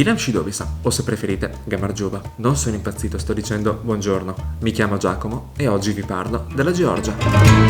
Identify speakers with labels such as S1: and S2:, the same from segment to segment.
S1: Bilam Shidovisa, o se preferite Gamargiuba. Non sono impazzito, sto dicendo buongiorno. Mi chiamo Giacomo e oggi vi parlo della Georgia.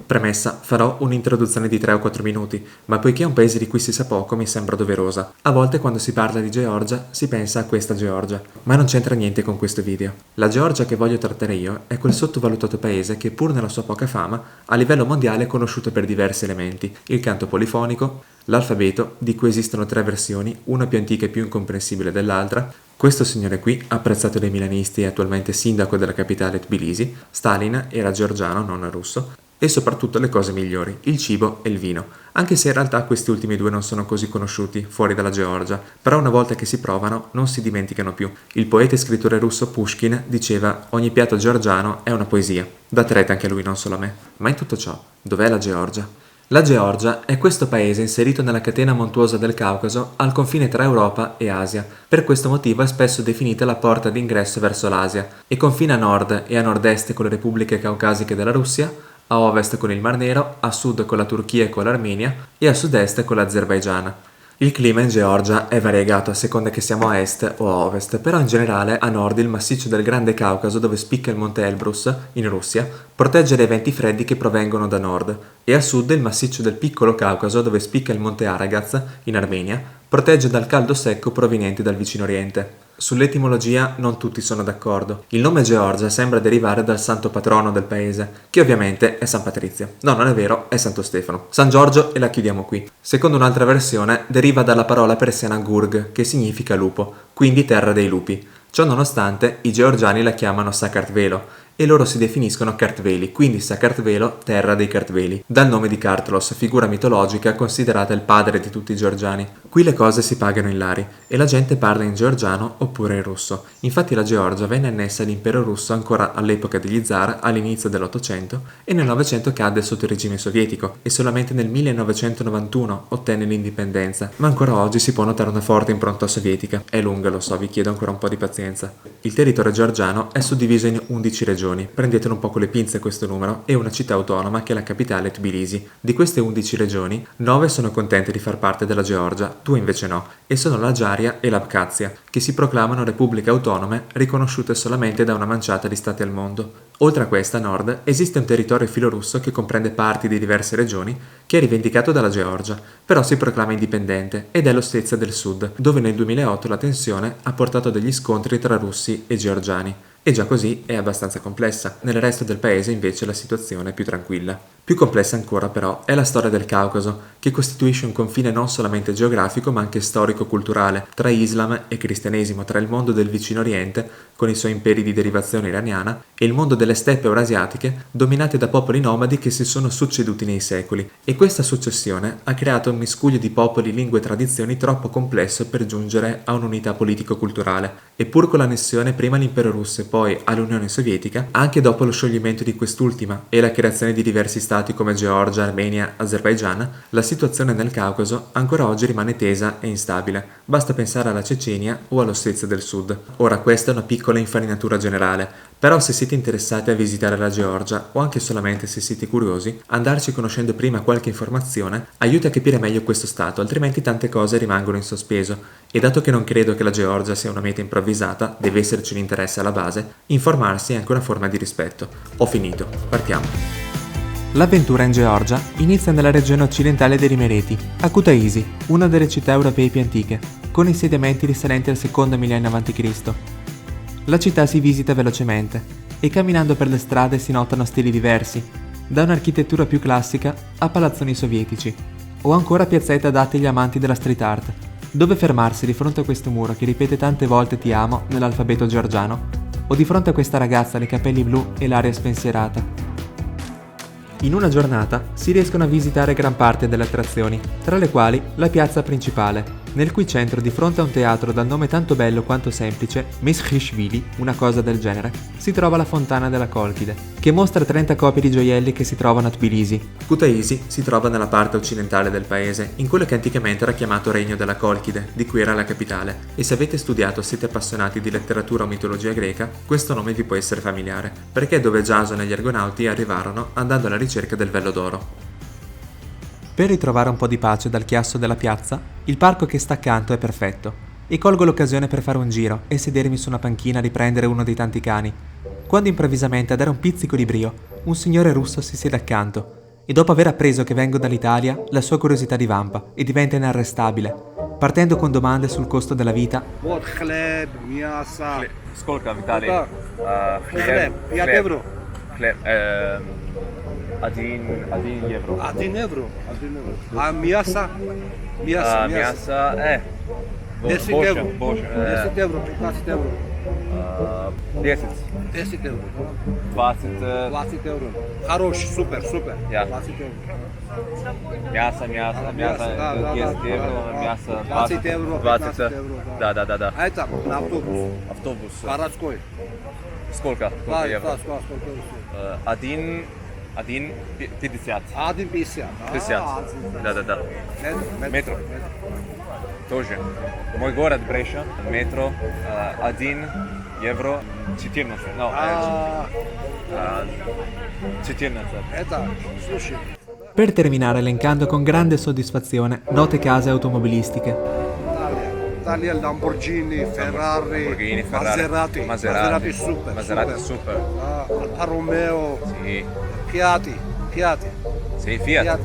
S1: Premessa, farò un'introduzione di 3 o 4 minuti, ma poiché è un paese di cui si sa poco mi sembra doverosa. A volte quando si parla di Georgia si pensa a questa Georgia, ma non c'entra niente con questo video. La Georgia che voglio trattare io è quel sottovalutato paese che pur nella sua poca fama, a livello mondiale è conosciuto per diversi elementi: il canto polifonico, l'alfabeto, di cui esistono 3 versioni, una più antica e più incomprensibile dell'altra, questo signore qui, apprezzato dai milanisti e attualmente sindaco della capitale Tbilisi, Stalin, era georgiano, non russo, e soprattutto le cose migliori, il cibo e il vino, anche se in realtà questi ultimi 2 non sono così conosciuti fuori dalla Georgia, però una volta che si provano non si dimenticano più. Il poeta e scrittore russo Pushkin diceva: ogni piatto georgiano è una poesia. Da treta anche lui, non solo a me. Ma in tutto ciò, dov'è la Georgia? La Georgia è questo paese inserito nella catena montuosa del Caucaso al confine tra Europa e Asia. Per questo motivo è spesso definita la porta d'ingresso verso l'Asia e confina a nord e a nord-est con le repubbliche caucasiche della Russia, a ovest con il Mar Nero, a sud con la Turchia e con l'Armenia e a sud-est con l'Azerbaigian. Il clima in Georgia è variegato a seconda che siamo a est o a ovest, però in generale a nord il massiccio del Grande Caucaso, dove spicca il monte Elbrus in Russia, protegge dai venti freddi che provengono da nord, e a sud il massiccio del Piccolo Caucaso, dove spicca il monte Aragaz in Armenia, protegge dal caldo secco proveniente dal vicino oriente. Sull'etimologia non tutti sono d'accordo. Il nome Georgia sembra derivare dal santo patrono del paese, che ovviamente è San Patrizio. No, non è vero, è Santo Stefano. San Giorgio e la chiudiamo qui. Secondo un'altra versione deriva dalla parola persiana Gurg, che significa lupo, quindi terra dei lupi. Ciò nonostante, i georgiani la chiamano Sakartvelo e loro si definiscono Kartveli, quindi Sakartvelo, terra dei Kartveli, dal nome di Kartlos, figura mitologica considerata il padre di tutti i georgiani. Qui le cose si pagano in lari e la gente parla in georgiano oppure in russo. Infatti la Georgia venne annessa all'impero russo ancora all'epoca degli zar, all'inizio dell'800, e nel 900 cadde sotto il regime sovietico e solamente nel 1991 ottenne l'indipendenza, ma ancora oggi si può notare una forte impronta sovietica. È lunga, lo so, vi chiedo ancora un po' di pazienza. Il territorio georgiano è suddiviso in 11 regioni. Prendetelo un po' con le pinze questo numero, e una città autonoma che è la capitale Tbilisi. Di queste 11 regioni, 9 sono contente di far parte della Georgia, 2 invece no, e sono l'Adjaria e l'Abkhazia, che si proclamano repubbliche autonome riconosciute solamente da una manciata di stati al mondo. Oltre a questa, a nord, esiste un territorio filorusso che comprende parti di diverse regioni che è rivendicato dalla Georgia, però si proclama indipendente, ed è l'Ossetia del Sud, dove nel 2008 la tensione ha portato degli scontri tra russi e georgiani. E già così è abbastanza complessa. Nel resto del paese invece la situazione è più tranquilla. Più complessa ancora però è la storia del Caucaso, che costituisce un confine non solamente geografico ma anche storico-culturale tra Islam e cristianesimo, tra il mondo del vicino oriente, con i suoi imperi di derivazione iraniana, e il mondo delle steppe eurasiatiche, dominate da popoli nomadi che si sono succeduti nei secoli. E questa successione ha creato un miscuglio di popoli, lingue e tradizioni troppo complesso per giungere a un'unità politico-culturale. E pur con l'annessione prima all'impero russo e poi all'Unione Sovietica, anche dopo lo scioglimento di quest'ultima e la creazione di diversi stati come Georgia, Armenia, Azerbaigian, la situazione nel Caucaso ancora oggi rimane tesa e instabile. Basta pensare alla Cecenia o all'Ossetia del Sud. Ora questa è una piccola infarinatura generale, però se siete interessati a visitare la Georgia, o anche solamente se siete curiosi, andarci conoscendo prima qualche informazione aiuta a capire meglio questo stato, altrimenti tante cose rimangono in sospeso. E dato che non credo che la Georgia sia una meta improvvisata, deve esserci un interesse alla base, informarsi è anche una forma di rispetto. Ho finito, partiamo.
S2: L'avventura in Georgia inizia nella regione occidentale dei Rimereti, a Kutaisi, una delle città europee più antiche, con insediamenti risalenti al secondo millennio a.C. La città si visita velocemente e camminando per le strade si notano stili diversi, da un'architettura più classica a palazzoni sovietici, o ancora piazzette adatte agli amanti della street art, dove fermarsi di fronte a questo muro che ripete tante volte ti amo nell'alfabeto georgiano, o di fronte a questa ragazza dai capelli blu e l'aria spensierata. In una giornata si riescono a visitare gran parte delle attrazioni, tra le quali la piazza principale, nel cui centro, di fronte a un teatro dal nome tanto bello quanto semplice, Meskhishvili, una cosa del genere, si trova la fontana della Kolchide. che mostra 30 copie di gioielli che si trovano a Tbilisi.
S1: Kutaisi si trova nella parte occidentale del paese, in quello che anticamente era chiamato Regno della Colchide, di cui era la capitale, e se avete studiato o siete appassionati di letteratura o mitologia greca, questo nome vi può essere familiare, perché è dove Giason e gli Argonauti arrivarono andando alla ricerca del vello d'oro.
S2: Per ritrovare un po' di pace dal chiasso della piazza, il parco che sta accanto è perfetto, e colgo l'occasione per fare un giro e sedermi su una panchina a riprendere uno dei tanti cani, quando improvvisamente a dare un pizzico di brio, un signore russo si siede accanto, e dopo aver appreso che vengo dall'Italia, la sua curiosità divampa e diventa inarrestabile, partendo con domande sul costo della vita.
S3: Вот хлеб, мясо.
S4: Сколько, Виталий?
S3: Хлеб, 5 евро.
S4: Хлеб. 1 евро.
S3: 1 евро. 1 евро. А мясо? Мясо.
S4: Мясо.
S3: 10
S4: больше,
S3: евро.
S4: больше.
S3: 10 евро, 15 евро.
S4: 10.
S3: 10 евро.
S4: 20.
S3: 20 евро. Хороший, супер.
S4: Я.
S3: 20 евро.
S4: Мясо.
S3: да,
S4: 10 евро.
S3: да.
S4: Мясо.
S3: 20 евро, 15 евро.
S4: Да.
S3: А это на автобус.
S4: Автобус.
S3: Городской.
S4: Сколько?
S3: Да,
S4: евро?
S3: сколько евро?
S4: 1,50.
S3: 1,50.
S4: 50. Да. Метро. Тоже. Мой город Бреша. Метро. 1 евро 14. No, 14.
S3: Это, слушай,
S2: Per terminare elencando con grande soddisfazione note case automobilistiche.
S3: Italia, Lamborghini, Ferrari, Maserati super.
S4: Maserati super.
S3: Alfa Romeo,
S4: Sì.
S3: Fiat.
S4: Sì, Fiat.
S3: Да.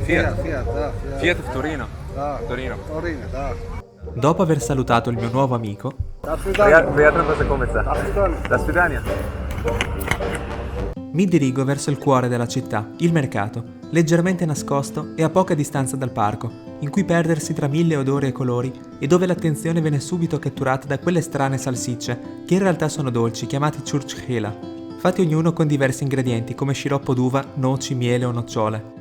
S4: Fiat Torino.
S3: Да.
S4: Torino.
S3: Torino, да.
S2: Dopo aver salutato il mio nuovo amico,
S3: До свидания.
S4: Приятно познакомиться.
S3: До свидания.
S4: До свидания.
S2: mi dirigo verso il cuore della città, il mercato, leggermente nascosto e a poca distanza dal parco, in cui perdersi tra mille odori e colori e dove l'attenzione viene subito catturata da quelle strane salsicce, che in realtà sono dolci, chiamati churchela, fatti ognuno con diversi ingredienti come sciroppo d'uva, noci, miele o nocciole.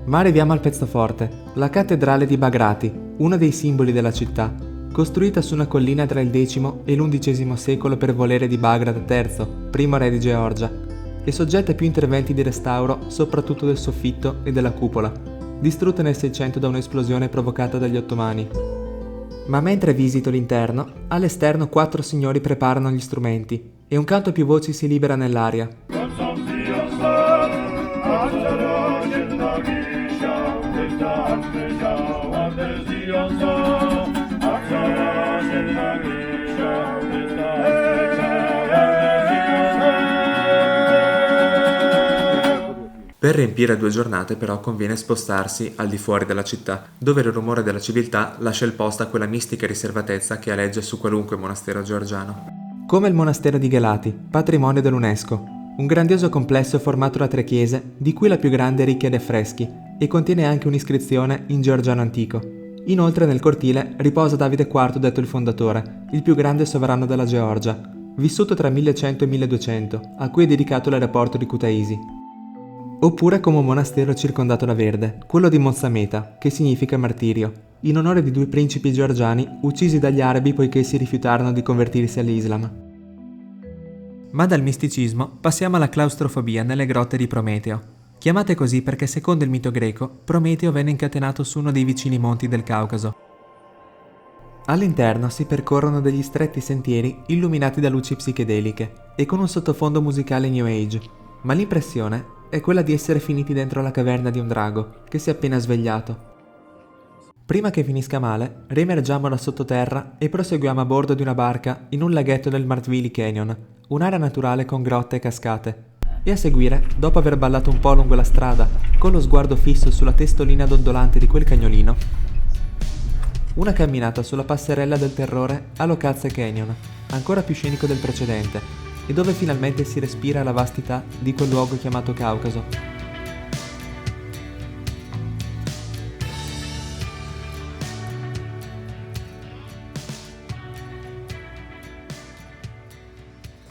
S2: Ma arriviamo al pezzo forte, la cattedrale di Bagrati, uno dei simboli della città, costruita su una collina tra il X e l'XI secolo per volere di Bagrat III, primo re di Georgia, e soggetta a più interventi di restauro, soprattutto del soffitto e della cupola, distrutta nel 600 da un'esplosione provocata dagli ottomani. Ma mentre visito l'interno, all'esterno 4 signori preparano gli strumenti e un canto a più voci si libera nell'aria.
S1: Per riempire 2 giornate però conviene spostarsi al di fuori della città, dove il rumore della civiltà lascia il posto a quella mistica riservatezza che aleggia su qualunque monastero georgiano.
S2: Come il monastero di Gelati, patrimonio dell'UNESCO, un grandioso complesso formato da 3 chiese, di cui la più grande è ricca di affreschi e contiene anche un'iscrizione in georgiano antico. Inoltre nel cortile riposa Davide IV, detto il fondatore, il più grande sovrano della Georgia, vissuto tra 1100 e 1200, a cui è dedicato l'aeroporto di Kutaisi. Oppure come un monastero circondato da verde, quello di Mozameta, che significa martirio, in onore di 2 principi georgiani uccisi dagli arabi poiché si rifiutarono di convertirsi all'Islam. Ma dal misticismo passiamo alla claustrofobia nelle grotte di Prometeo, chiamate così perché secondo il mito greco Prometeo venne incatenato su uno dei vicini monti del Caucaso. All'interno si percorrono degli stretti sentieri illuminati da luci psichedeliche e con un sottofondo musicale New Age, ma l'impressione è quella di essere finiti dentro la caverna di un drago che si è appena svegliato. Prima che finisca male, riemergiamo da sottoterra e proseguiamo a bordo di una barca in un laghetto del Martvili Canyon, un'area naturale con grotte e cascate. E a seguire, dopo aver ballato un po' lungo la strada, con lo sguardo fisso sulla testolina dondolante di quel cagnolino, una camminata sulla passerella del terrore a Lokatse Canyon, ancora più scenico del precedente, e dove finalmente si respira la vastità di quel luogo chiamato Caucaso.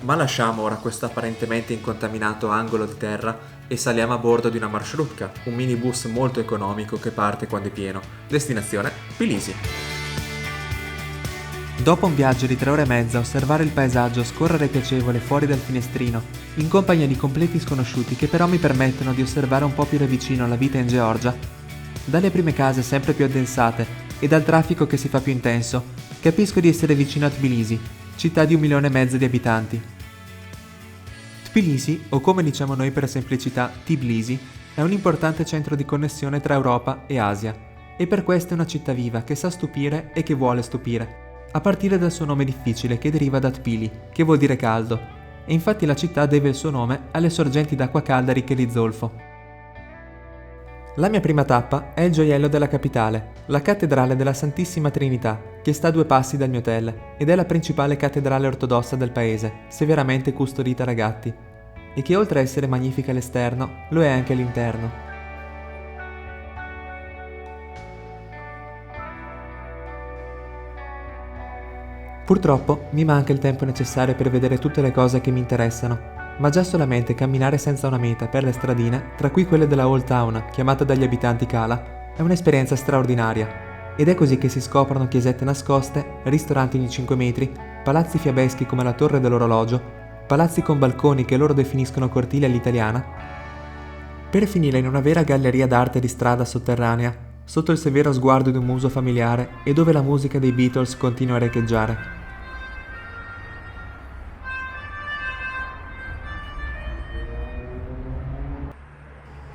S1: Ma lasciamo ora questo apparentemente incontaminato angolo di terra e saliamo a bordo di una marshrutka, un minibus molto economico che parte quando è pieno. Destinazione Tbilisi.
S2: Dopo un viaggio di 3 ore e mezza a osservare il paesaggio scorrere piacevole fuori dal finestrino, in compagnia di completi sconosciuti che però mi permettono di osservare un po' più da vicino la vita in Georgia, dalle prime case sempre più addensate e dal traffico che si fa più intenso, capisco di essere vicino a Tbilisi, città di 1,5 milioni di abitanti. Tbilisi, o come diciamo noi per semplicità Tbilisi, è un importante centro di connessione tra Europa e Asia, e per questo è una città viva che sa stupire e che vuole stupire, a partire dal suo nome difficile che deriva da Tpili, che vuol dire caldo, e infatti la città deve il suo nome alle sorgenti d'acqua calda ricche di zolfo. La mia prima tappa è il gioiello della capitale, la cattedrale della Santissima Trinità, che sta a 2 passi dal mio hotel, ed è la principale cattedrale ortodossa del paese, severamente custodita da gatti, e che oltre a essere magnifica all'esterno, lo è anche all'interno. Purtroppo mi manca il tempo necessario per vedere tutte le cose che mi interessano, ma già solamente camminare senza una meta per le stradine, tra cui quelle della Old Town, chiamata dagli abitanti Cala, è un'esperienza straordinaria. Ed è così che si scoprono chiesette nascoste, ristoranti ogni 5 metri, palazzi fiabeschi come la Torre dell'Orologio, palazzi con balconi che loro definiscono cortili all'italiana, per finire in una vera galleria d'arte di strada sotterranea, sotto il severo sguardo di un muso familiare e dove la musica dei Beatles continua a recheggiare.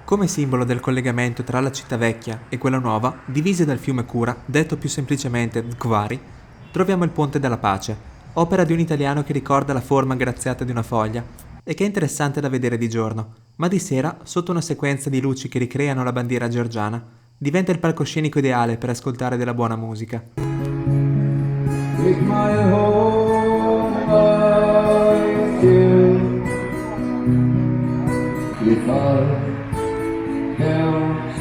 S2: Come simbolo del collegamento tra la città vecchia e quella nuova, divise dal fiume Kura, detto più semplicemente Dkvari, troviamo il Ponte della Pace, opera di un italiano che ricorda la forma graziata di una foglia e che è interessante da vedere di giorno, ma di sera, sotto una sequenza di luci che ricreano la bandiera georgiana, diventa il palcoscenico ideale per ascoltare della buona musica.
S5: Take my whole life still. If I can't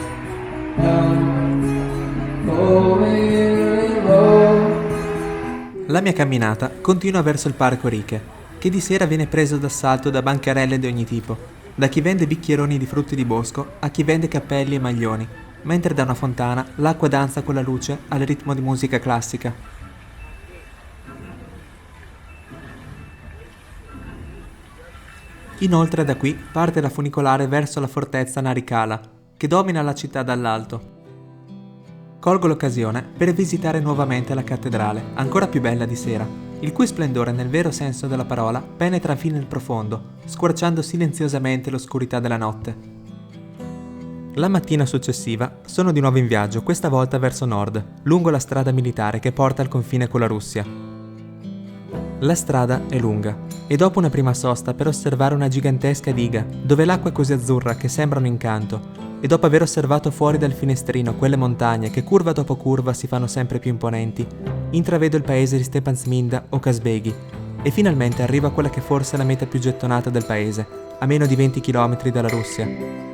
S5: help falling in love.
S2: La mia camminata continua verso il Parco Riche, che di sera viene preso d'assalto da bancarelle di ogni tipo, da chi vende bicchieroni di frutti di bosco a chi vende cappelli e maglioni, mentre da una fontana l'acqua danza con la luce al ritmo di musica classica. Inoltre da qui parte la funicolare verso la fortezza Narikala, che domina la città dall'alto. Colgo l'occasione per visitare nuovamente la cattedrale, ancora più bella di sera, il cui splendore nel vero senso della parola penetra fino nel profondo, squarciando silenziosamente l'oscurità della notte. La mattina successiva sono di nuovo in viaggio, questa volta verso nord, lungo la strada militare che porta al confine con la Russia. La strada è lunga e dopo una prima sosta per osservare una gigantesca diga dove l'acqua è così azzurra che sembra un incanto e dopo aver osservato fuori dal finestrino quelle montagne che curva dopo curva si fanno sempre più imponenti, intravedo il paese di Stepan Sminda o Kazbegi e finalmente arrivo a quella che forse è la meta più gettonata del paese, a meno di 20 km dalla Russia.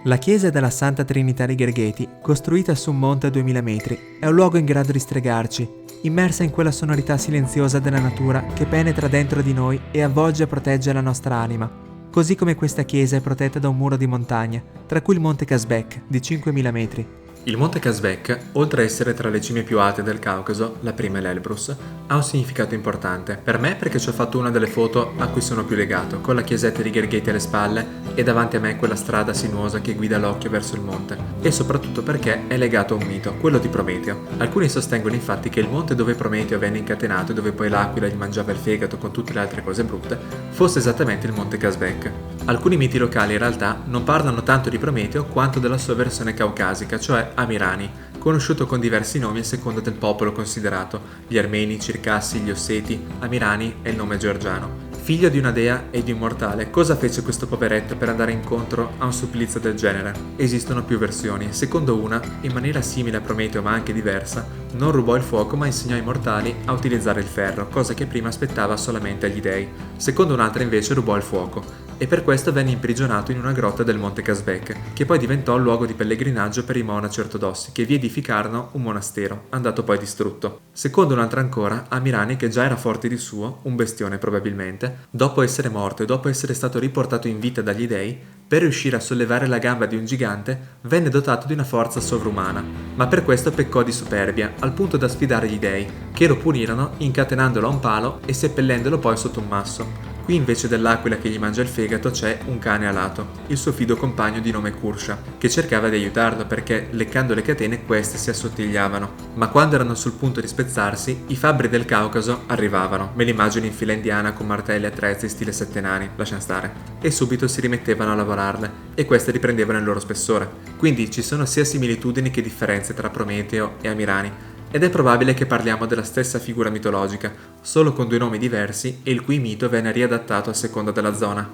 S2: La chiesa della Santa Trinità di Ghergheti, costruita su un monte a 2000 metri, è un luogo in grado di stregarci, immersa in quella sonorità silenziosa della natura che penetra dentro di noi e avvolge e protegge la nostra anima, così come questa chiesa è protetta da un muro di montagna, tra cui il Monte Kazbek, di 5000 metri.
S1: Il Monte Kazbek, oltre a essere tra le cime più alte del Caucaso, la prima è l'Elbrus, ha un significato importante. Per me perché ci ho fatto una delle foto a cui sono più legato, con la chiesetta di Ghergheti alle spalle e davanti a me quella strada sinuosa che guida l'occhio verso il monte, e soprattutto perché è legato a un mito, quello di Prometeo. Alcuni sostengono infatti che il monte dove Prometeo venne incatenato e dove poi l'aquila gli mangiava il fegato con tutte le altre cose brutte, fosse esattamente il Monte Kazbek. Alcuni miti locali in realtà non parlano tanto di Prometeo quanto della sua versione caucasica, cioè Amirani, conosciuto con diversi nomi a seconda del popolo considerato, gli armeni, i circassi, gli osseti. Amirani è il nome georgiano. Figlio di una dea e di un mortale, cosa fece questo poveretto per andare incontro a un supplizio del genere? Esistono più versioni. Secondo una, in maniera simile a Prometeo ma anche diversa, non rubò il fuoco ma insegnò ai mortali a utilizzare il ferro, cosa che prima aspettava solamente agli dei. Secondo un'altra invece rubò il fuoco e per questo venne imprigionato in una grotta del Monte Kazbek, che poi diventò luogo di pellegrinaggio per i monaci ortodossi, che vi edificarono un monastero, andato poi distrutto. Secondo un'altra ancora, Amirani, che già era forte di suo, un bestione probabilmente, dopo essere morto e dopo essere stato riportato in vita dagli dei, Per riuscire a sollevare la gamba di un gigante, venne dotato di una forza sovrumana, ma per questo peccò di superbia, al punto da sfidare gli dei, che lo punirono incatenandolo a un palo e seppellendolo poi sotto un masso. Qui invece dell'aquila che gli mangia il fegato c'è un cane alato, il suo fido compagno di nome Kursha, che cercava di aiutarlo perché, leccando le catene, queste si assottigliavano. Ma quando erano sul punto di spezzarsi, i fabbri del Caucaso arrivavano, me l'immagino in fila indiana con martelli e attrezzi stile sette nani, lasciamo stare, e subito si rimettevano a lavorarle, e queste riprendevano il loro spessore. Quindi ci sono sia similitudini che differenze tra Prometeo e Amirani, ed è probabile che parliamo della stessa figura mitologica, solo con due nomi diversi e il cui mito venne riadattato a seconda della zona.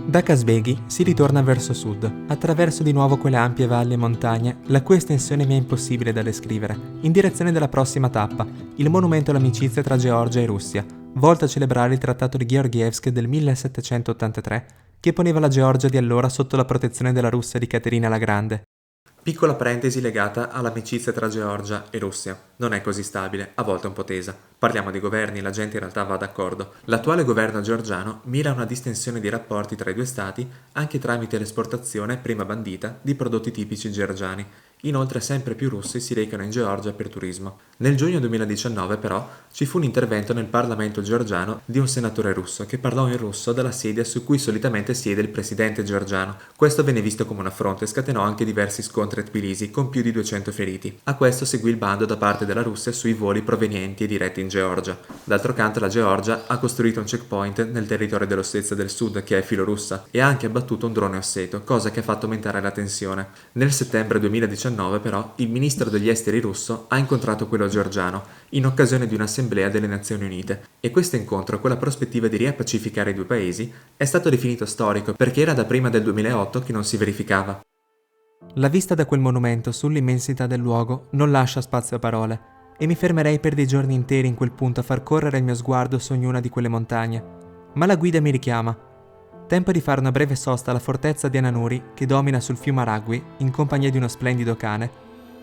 S2: Da Kazbegi si ritorna verso sud, attraverso di nuovo quelle ampie valli e montagne, la cui estensione mi è impossibile da descrivere, in direzione della prossima tappa, il monumento all'amicizia tra Georgia e Russia, volto a celebrare il trattato di Georgievsk del 1783, che poneva la Georgia di allora sotto la protezione della Russia di Caterina la Grande.
S1: Piccola parentesi legata all'amicizia tra Georgia e Russia. Non è così stabile, a volte un po' tesa. Parliamo di governi, la gente in realtà va d'accordo. L'attuale governo georgiano mira a una distensione di rapporti tra i due stati anche tramite l'esportazione, prima bandita, di prodotti tipici georgiani. Inoltre sempre più russi si recano in Georgia per turismo. Nel giugno 2019 però ci fu un intervento nel Parlamento georgiano di un senatore russo che parlò in russo dalla sedia su cui solitamente siede il presidente georgiano. Questo venne visto come un affronto e scatenò anche diversi scontri a Tbilisi con più di 200 feriti. A questo seguì il bando da parte della Russia sui voli provenienti e diretti in Georgia. D'altro canto la Georgia ha costruito un checkpoint nel territorio dell'Ossetia del Sud che è filorussa e ha anche abbattuto un drone osseto, cosa che ha fatto aumentare la tensione. Nel settembre 2019 però il ministro degli esteri russo ha incontrato quello georgiano in occasione di un'assemblea delle Nazioni Unite e questo incontro con la prospettiva di riappacificare i due paesi è stato definito storico perché era da prima del 2008 che non si verificava.
S2: La vista da quel monumento sull'immensità del luogo non lascia spazio a parole e mi fermerei per dei giorni interi in quel punto a far correre il mio sguardo su ognuna di quelle montagne. Ma la guida mi richiama. Tempo di fare una breve sosta alla fortezza di Ananuri che domina sul fiume Aragui in compagnia di uno splendido cane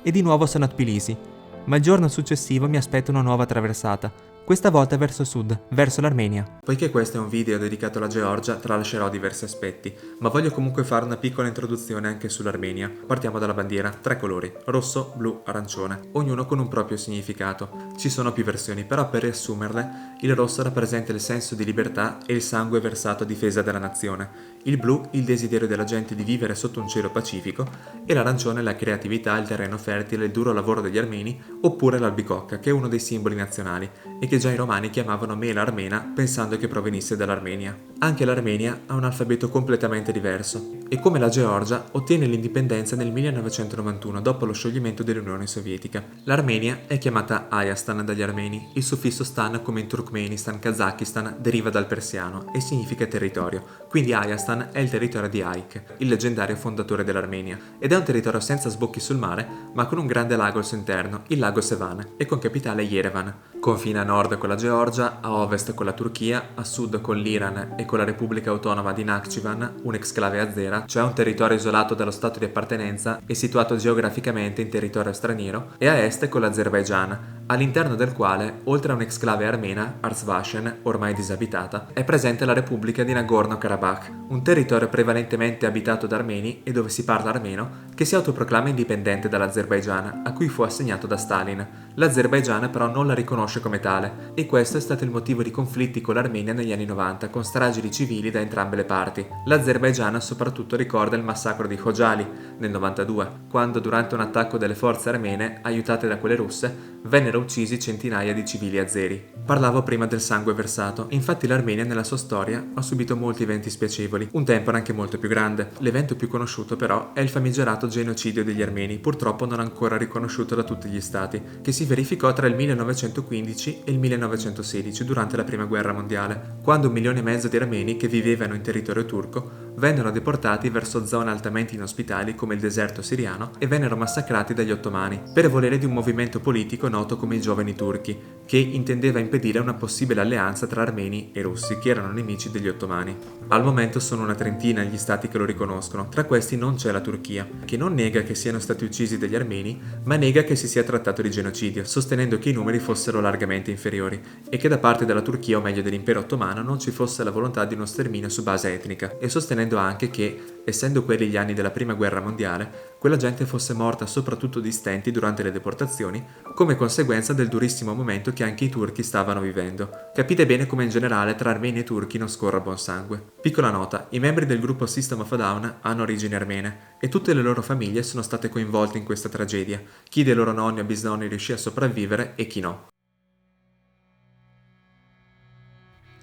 S2: e di nuovo sono a Tbilisi, ma il giorno successivo mi aspetta una nuova traversata, questa volta verso sud, verso l'Armenia.
S1: Poiché questo è un video dedicato alla Georgia, tralascerò diversi aspetti, ma voglio comunque fare una piccola introduzione anche sull'Armenia. Partiamo dalla bandiera, 3 colori, rosso, blu, arancione, ognuno con un proprio significato. Ci sono più versioni, però per riassumerle, il rosso rappresenta il senso di libertà e il sangue versato a difesa della nazione, il blu il desiderio della gente di vivere sotto un cielo pacifico e l'arancione la creatività, il terreno fertile, il duro lavoro degli armeni, oppure l'albicocca, che è uno dei simboli nazionali e che già i romani chiamavano mela armena pensando che provenisse dall'Armenia. Anche l'Armenia ha un alfabeto completamente diverso e come la Georgia ottiene l'indipendenza nel 1991 dopo lo scioglimento dell'Unione Sovietica. L'Armenia è chiamata Ayastan dagli armeni, il suffisso stan come in Turkmenistan, Kazakistan deriva dal persiano e significa territorio, quindi Ayastan è il territorio di Aik, il leggendario fondatore dell'Armenia, ed è un territorio senza sbocchi sul mare ma con un grande lago al suo interno, il lago Sevan, e con capitale Yerevan. Confina a nord con la Georgia, a ovest con la Turchia, a sud con l'Iran e con la Repubblica Autonoma di Nakhchivan, un'exclave azera, cioè un territorio isolato dallo stato di appartenenza e situato geograficamente in territorio straniero, e a est con l'Azerbaigian, all'interno del quale, oltre a un'exclave armena, Arsvashen, ormai disabitata, è presente la Repubblica di Nagorno-Karabakh, un territorio prevalentemente abitato da armeni e dove si parla armeno, che si autoproclama indipendente dall'Azerbaigian, a cui fu assegnato da Stalin. L'Azerbaigian però non la riconosce come tale, e questo è stato il motivo di conflitti con l'Armenia negli anni 90, con stragi di civili da entrambe le parti. L'Azerbaigian soprattutto ricorda il massacro di Khojaly nel 92, quando durante un attacco delle forze armene, aiutate da quelle russe, vennero uccisi centinaia di civili azeri. Parlavo prima del sangue versato, infatti l'Armenia nella sua storia ha subito molti eventi spiacevoli, un tempo era anche molto più grande. L'evento più conosciuto però è il famigerato genocidio degli armeni, purtroppo non ancora riconosciuto da tutti gli stati, che si verificò tra il 1915 e il 1916 durante la Prima Guerra Mondiale, quando 1,5 milioni di armeni che vivevano in territorio turco vennero deportati verso zone altamente inospitali come il deserto siriano e vennero massacrati dagli ottomani per volere di un movimento politico noto come i Giovani Turchi, che intendeva impedire una possibile alleanza tra armeni e russi, che erano nemici degli ottomani. Al momento sono una trentina gli stati che lo riconoscono, tra questi non c'è la Turchia, che non nega che siano stati uccisi degli armeni, ma nega che si sia trattato di genocidio, sostenendo che i numeri fossero largamente inferiori e che da parte della Turchia, o meglio dell'impero ottomano, non ci fosse la volontà di uno sterminio su base etnica, e sostenendo anche che, essendo quelli gli anni della prima guerra mondiale, quella gente fosse morta soprattutto di stenti durante le deportazioni, come conseguenza del durissimo momento che anche i turchi stavano vivendo. Capite bene come in generale tra armeni e turchi non scorra buon sangue. Piccola nota, i membri del gruppo System of a Down hanno origini armene e tutte le loro famiglie sono state coinvolte in questa tragedia, chi dei loro nonni o bisnonni riuscì a sopravvivere e chi no.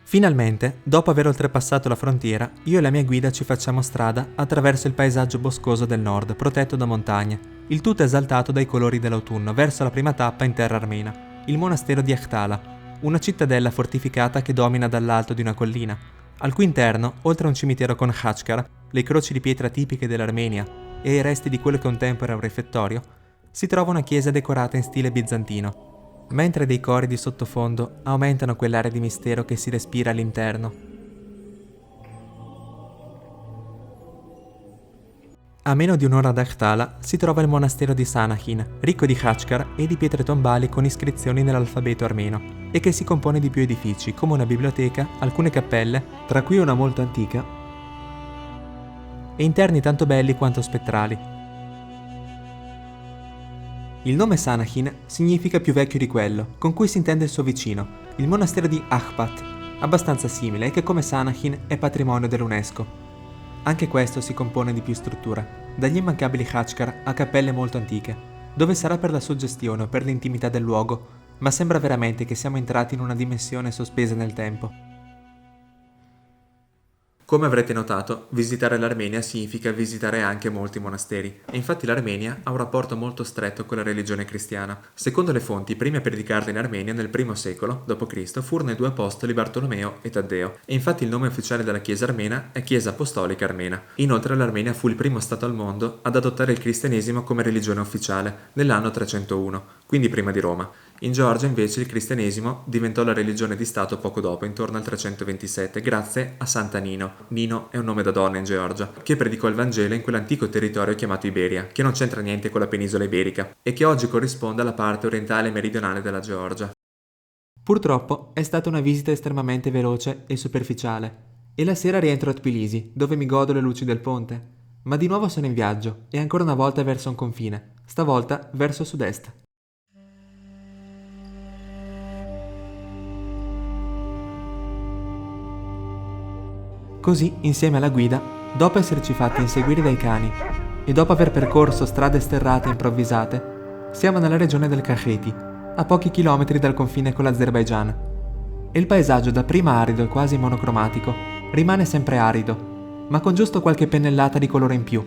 S2: Finalmente, dopo aver oltrepassato la frontiera, io e la mia guida ci facciamo strada attraverso il paesaggio boscoso del nord, protetto da montagne, il tutto esaltato dai colori dell'autunno, verso la prima tappa in terra armena, il monastero di Ahtala, una cittadella fortificata che domina dall'alto di una collina, al cui interno, oltre a un cimitero con Khachkar, le croci di pietra tipiche dell'Armenia e i resti di quello che un tempo era un refettorio, si trova una chiesa decorata in stile bizantino, mentre dei cori di sottofondo aumentano quell'area di mistero che si respira all'interno. A meno di un'ora da Ahtala si trova il monastero di Sanahin, ricco di Khachkar e di pietre tombali con iscrizioni nell'alfabeto armeno, e che si compone di più edifici, come una biblioteca, alcune cappelle, tra cui una molto antica, e interni tanto belli quanto spettrali. Il nome Sanahin significa più vecchio di quello, con cui si intende il suo vicino, il monastero di Ahpat, abbastanza simile e che come Sanahin è patrimonio dell'UNESCO. Anche questo si compone di più strutture, dagli immancabili Khachkar a cappelle molto antiche, dove sarà per la suggestione o per l'intimità del luogo, ma sembra veramente che siamo entrati in una dimensione sospesa nel tempo.
S1: Come avrete notato, visitare l'Armenia significa visitare anche molti monasteri, e infatti l'Armenia ha un rapporto molto stretto con la religione cristiana. Secondo le fonti, i primi a predicarla in Armenia nel I secolo d.C. furono i due apostoli Bartolomeo e Taddeo, e infatti il nome ufficiale della Chiesa armena è Chiesa Apostolica Armena. Inoltre l'Armenia fu il primo stato al mondo ad adottare il cristianesimo come religione ufficiale, nell'anno 301, quindi prima di Roma. In Georgia invece il cristianesimo diventò la religione di Stato poco dopo, intorno al 327, grazie a Santa Nino. Nino è un nome da donna in Georgia, che predicò il Vangelo in quell'antico territorio chiamato Iberia, che non c'entra niente con la penisola iberica, e che oggi corrisponde alla parte orientale e meridionale della Georgia.
S2: Purtroppo è stata una visita estremamente veloce e superficiale, e la sera rientro a Tbilisi, dove mi godo le luci del ponte. Ma di nuovo sono in viaggio, e ancora una volta verso un confine, stavolta verso sud-est. Così, insieme alla guida, dopo esserci fatti inseguire dai cani e dopo aver percorso strade sterrate e improvvisate, siamo nella regione del Kakheti, a pochi chilometri dal confine con l'Azerbaigian. E il paesaggio, dapprima arido e quasi monocromatico, rimane sempre arido, ma con giusto qualche pennellata di colore in più,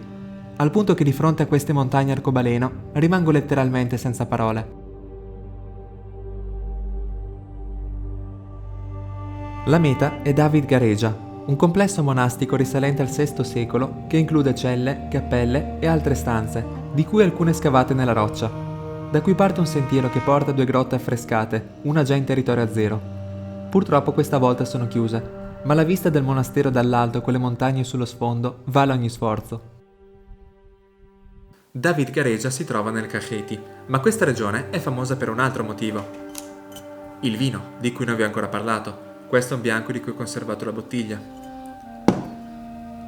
S2: al punto che di fronte a queste montagne arcobaleno rimango letteralmente senza parole. La meta è David Gareja, un complesso monastico risalente al VI secolo che include celle, cappelle e altre stanze, di cui alcune scavate nella roccia, da cui parte un sentiero che porta a due grotte affrescate, una già in territorio zero. Purtroppo questa volta sono chiuse, ma la vista del monastero dall'alto con le montagne sullo sfondo vale ogni sforzo.
S1: David Gareja si trova nel Kakheti, ma questa regione è famosa per un altro motivo. Il vino, di cui non vi ho ancora parlato. Questo è un bianco di cui ho conservato la bottiglia.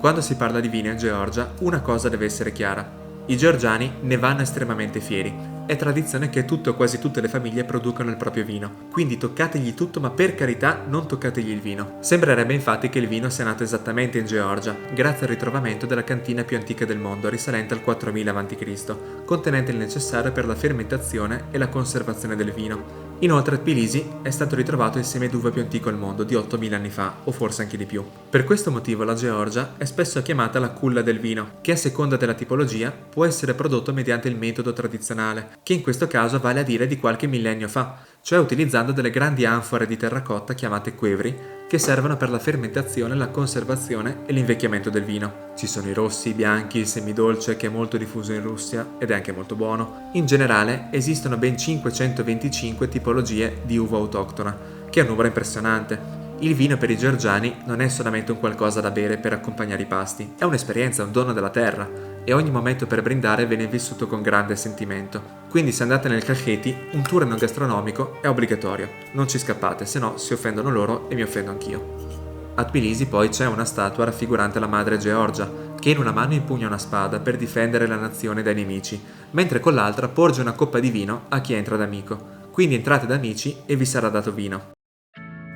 S1: Quando si parla di vino in Georgia, una cosa deve essere chiara. I georgiani ne vanno estremamente fieri. È tradizione che tutte o quasi tutte le famiglie producano il proprio vino. Quindi toccategli tutto, ma per carità non toccategli il vino. Sembrerebbe infatti che il vino sia nato esattamente in Georgia, grazie al ritrovamento della cantina più antica del mondo, risalente al 4000 a.C., contenente il necessario per la fermentazione e la conservazione del vino. Inoltre a Tbilisi è stato ritrovato il seme d'uva più antico al mondo, di 8000 anni fa, o forse anche di più. Per questo motivo la Georgia è spesso chiamata la culla del vino, che a seconda della tipologia può essere prodotto mediante il metodo tradizionale, che in questo caso vale a dire di qualche millennio fa, cioè utilizzando delle grandi anfore di terracotta chiamate quevri, che servono per la fermentazione, la conservazione e l'invecchiamento del vino. Ci sono i rossi, i bianchi, il semidolce che è molto diffuso in Russia ed è anche molto buono. In generale esistono ben 525 tipologie di uva autoctona, che è un numero impressionante. Il vino per i georgiani non è solamente un qualcosa da bere per accompagnare i pasti, è un'esperienza, un dono della terra, e ogni momento per brindare viene vissuto con grande sentimento. Quindi se andate nel Kakheti, un tour enogastronomico è obbligatorio. Non ci scappate, se no si offendono loro e mi offendo anch'io. A Tbilisi poi c'è una statua raffigurante la madre Georgia, che in una mano impugna una spada per difendere la nazione dai nemici, mentre con l'altra porge una coppa di vino a chi entra d'amico. Quindi entrate da amici e vi sarà dato vino.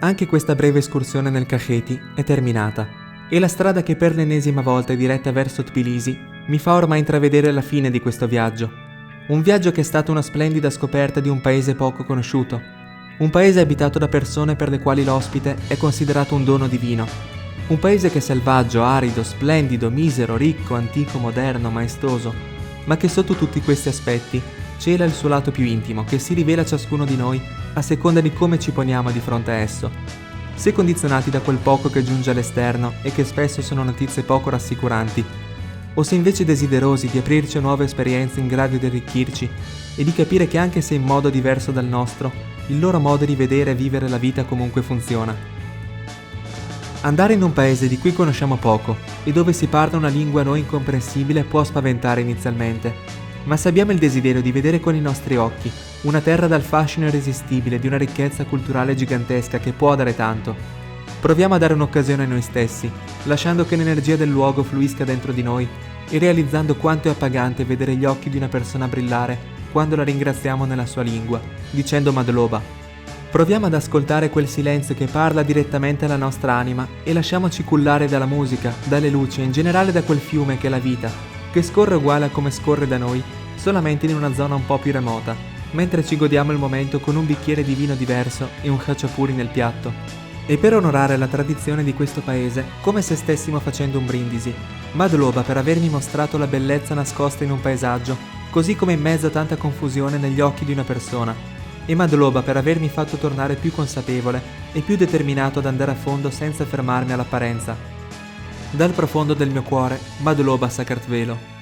S2: Anche questa breve escursione nel Kakheti è terminata e la strada che per l'ennesima volta è diretta verso Tbilisi mi fa ormai intravedere la fine di questo viaggio. Un viaggio che è stato una splendida scoperta di un paese poco conosciuto, un paese abitato da persone per le quali l'ospite è considerato un dono divino, un paese che è selvaggio, arido, splendido, misero, ricco, antico, moderno, maestoso, ma che sotto tutti questi aspetti cela il suo lato più intimo, che si rivela a ciascuno di noi a seconda di come ci poniamo di fronte a esso. Se condizionati da quel poco che giunge all'esterno e che spesso sono notizie poco rassicuranti, o se invece desiderosi di aprirci a nuove esperienze in grado di arricchirci e di capire che anche se in modo diverso dal nostro, il loro modo di vedere e vivere la vita comunque funziona. Andare in un paese di cui conosciamo poco e dove si parla una lingua a noi incomprensibile può spaventare inizialmente, ma se abbiamo il desiderio di vedere con i nostri occhi una terra dal fascino irresistibile di una ricchezza culturale gigantesca che può dare tanto, proviamo a dare un'occasione a noi stessi, lasciando che l'energia del luogo fluisca dentro di noi e realizzando quanto è appagante vedere gli occhi di una persona brillare quando la ringraziamo nella sua lingua, dicendo Madloba. Proviamo ad ascoltare quel silenzio che parla direttamente alla nostra anima e lasciamoci cullare dalla musica, dalle luci e in generale da quel fiume che è la vita, che scorre uguale a come scorre da noi, solamente in una zona un po' più remota, mentre ci godiamo il momento con un bicchiere di vino diverso e un khachapuri nel piatto. E per onorare la tradizione di questo paese, come se stessimo facendo un brindisi, Madloba per avermi mostrato la bellezza nascosta in un paesaggio, così come in mezzo a tanta confusione negli occhi di una persona, e Madloba per avermi fatto tornare più consapevole e più determinato ad andare a fondo senza fermarmi all'apparenza. Dal profondo del mio cuore, Madloba Sakartvelo.